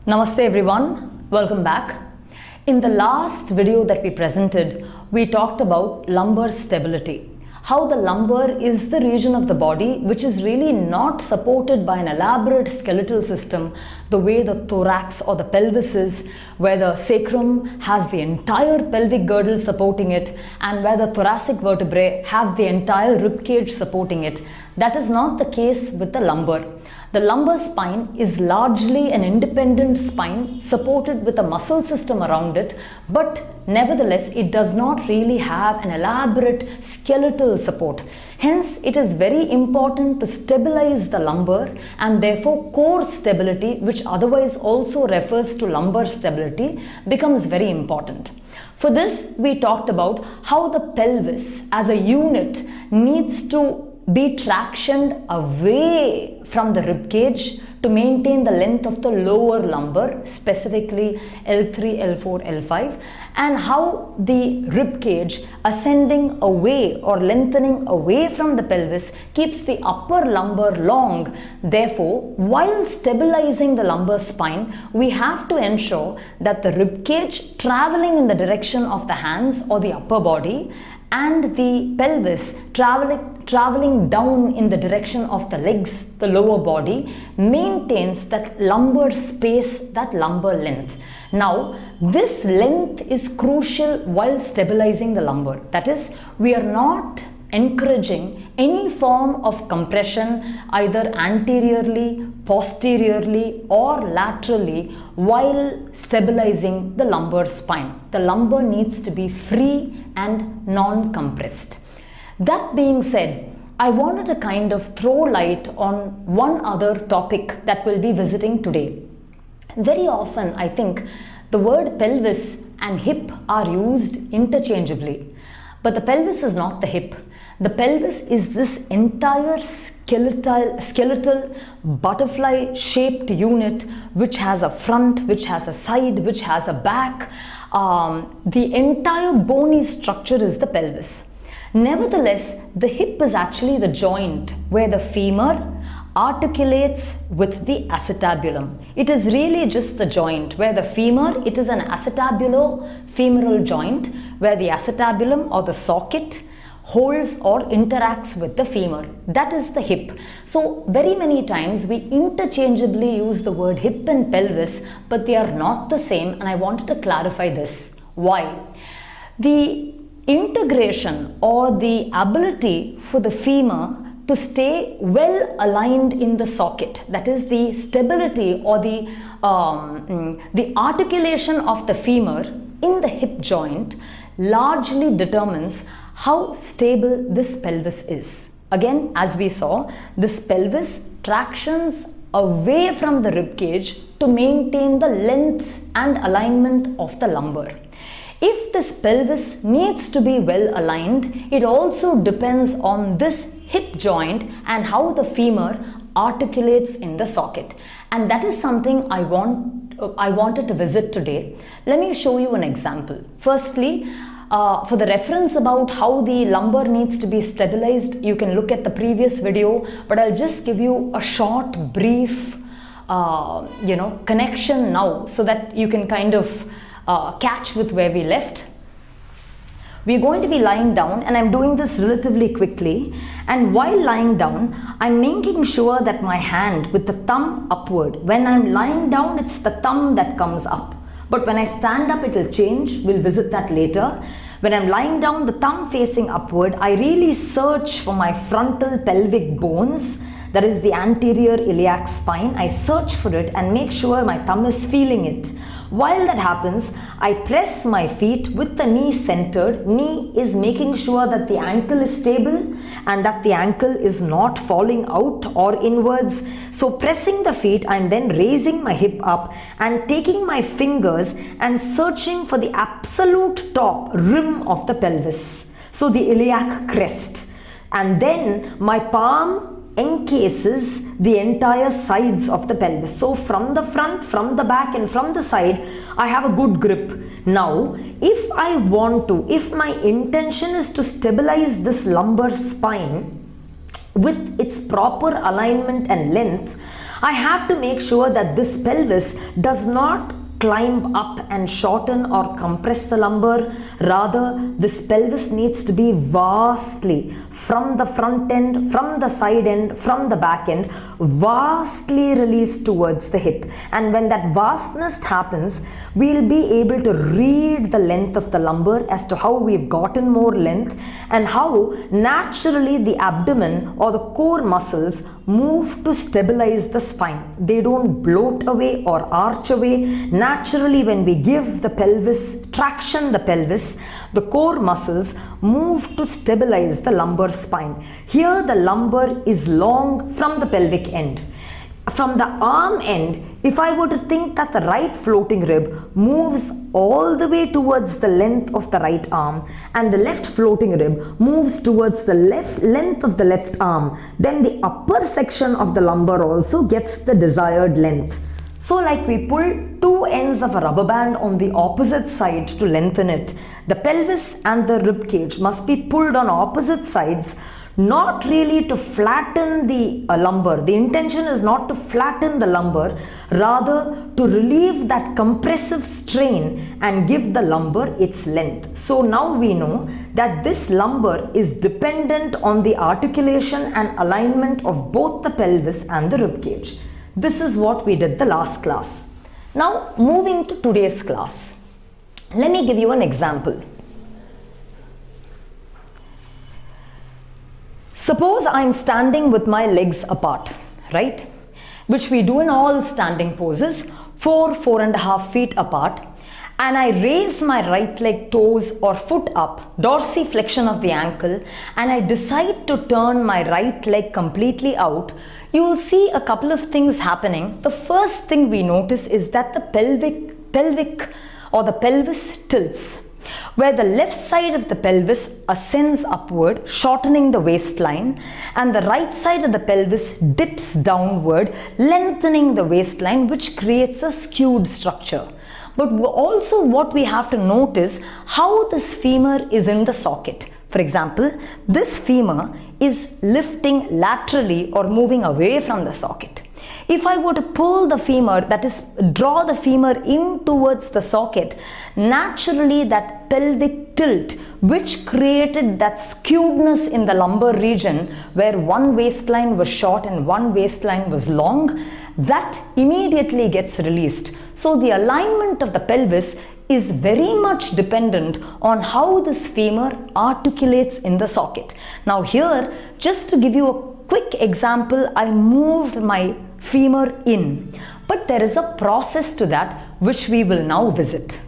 Namaste everyone, welcome back. In the last video that we presented, we talked about lumbar stability. How the lumbar is the region of the body which is really not supported by an elaborate skeletal system the way the thorax or the pelvis is, where the sacrum has the entire pelvic girdle supporting it and where the thoracic vertebrae have the entire rib cage supporting it. That is not the case with the lumbar. The lumbar spine is largely an independent spine supported with a muscle system around it, but nevertheless it does not really have an elaborate skeletal support. Hence, it is very important to stabilize the lumbar, and therefore core stability, which otherwise also refers to lumbar stability, becomes very important. For this, we talked about how the pelvis as a unit needs to be tractioned away from the rib cage to maintain the length of the lower lumbar, specifically L3, L4, L5, and how the rib cage ascending away or lengthening away from the pelvis keeps the upper lumbar long. Therefore, while stabilizing the lumbar spine, we have to ensure that the rib cage traveling in the direction of the hands or the upper body and the pelvis traveling down in the direction of the legs, the lower body, maintains that lumbar space, that lumbar length. Now, this length is crucial while stabilizing the lumbar. That is, we are not encouraging any form of compression either anteriorly, posteriorly or laterally while stabilizing the lumbar spine. The lumbar needs to be free and non-compressed. That being said, I wanted to kind of throw light on one other topic that we'll be visiting today. Very often, I think the word pelvis and hip are used interchangeably, but the pelvis is not the hip. The pelvis is this entire skeletal butterfly shaped unit which has a front, which has a side, which has a back. The entire bony structure is the pelvis. Nevertheless, the hip is actually the joint where the femur articulates with the acetabulum. It is really just the joint where the femur, it is an acetabulo-femoral joint where the acetabulum or the socket holds or interacts with the femur. That is the hip. So very many times we interchangeably use the word hip and pelvis, but they are not the same, and I wanted to clarify this. Why? The integration or the ability for the femur to stay well aligned in the socket, that is the stability or the articulation of the femur in the hip joint, largely determines how stable this pelvis is. Again, as we saw, this pelvis tractions away from the rib cage to maintain the length and alignment of the lumbar. If this pelvis needs to be well aligned, it also depends on this hip joint and how the femur articulates in the socket. And that is something I wanted to visit today. Let me show you an example. Firstly, for the reference about how the lumbar needs to be stabilized, you can look at the previous video, but I'll just give you a short, brief, connection now so that you can kind of catch with where we left. We're going to be lying down, and I'm doing this relatively quickly, and while lying down, I'm making sure that my hand with the thumb upward. When I'm lying down, it's the thumb that comes up. But when I stand up, it will change. We'll visit that later. When I'm lying down, the thumb facing upward, I really search for my frontal pelvic bones, that is the anterior iliac spine. I search for it and make sure my thumb is feeling it. While that happens, I press my feet with the knee centered. Knee is making sure that the ankle is stable and that the ankle is not falling out or inwards. So pressing the feet, I'm then raising my hip up and taking my fingers and searching for the absolute top rim of the pelvis. So the iliac crest. And then my palm encases the entire sides of the pelvis. So from the front, from the back and from the side, I have a good grip. Now, if I want to, if my intention is to stabilize this lumbar spine with its proper alignment and length, I have to make sure that this pelvis does not climb up and shorten or compress the lumbar. Rather, this pelvis needs to be vastly, from the front end, from the side end, from the back end, vastly released towards the hip. And when that vastness happens, we'll be able to read the length of the lumbar as to how we've gotten more length and how naturally the abdomen or the core muscles move to stabilize the spine. They don't bloat away or arch away. Naturally, when we give the pelvis, traction the pelvis, the core muscles move to stabilize the lumbar spine. Here the lumbar is long from the pelvic end. From the arm end, if I were to think that the right floating rib moves all the way towards the length of the right arm and the left floating rib moves towards the length of the left arm, then the upper section of the lumbar also gets the desired length. So like we pull two ends of a rubber band on the opposite side to lengthen it, the pelvis and the rib cage must be pulled on opposite sides, not really to flatten the lumbar. The intention is not to flatten the lumbar, rather to relieve that compressive strain and give the lumbar its length. So now we know that this lumbar is dependent on the articulation and alignment of both the pelvis and the rib cage. This is what we did the last class. Now moving to today's class, let me give you an example. Suppose I'm standing with my legs apart, right? Which we do in all standing poses, 4.5 feet apart, and I raise my right leg toes or foot up, dorsiflexion of the ankle, and I decide to turn my right leg completely out, you will see a couple of things happening. The first thing we notice is that the pelvic or the pelvis tilts, where the left side of the pelvis ascends upward, shortening the waistline, and the right side of the pelvis dips downward, lengthening the waistline, which creates a skewed structure. But also what we have to notice, how this femur is in the socket. For example, this femur is lifting laterally or moving away from the socket. If I were to pull the femur, that is draw the femur in towards the socket, naturally that pelvic tilt, which created that skewedness in the lumbar region where one waistline was short and one waistline was long, that immediately gets released. So the alignment of the pelvis is very much dependent on how this femur articulates in the socket. Now here, just to give you a quick example, I moved my femur in, but there is a process to that which we will now visit.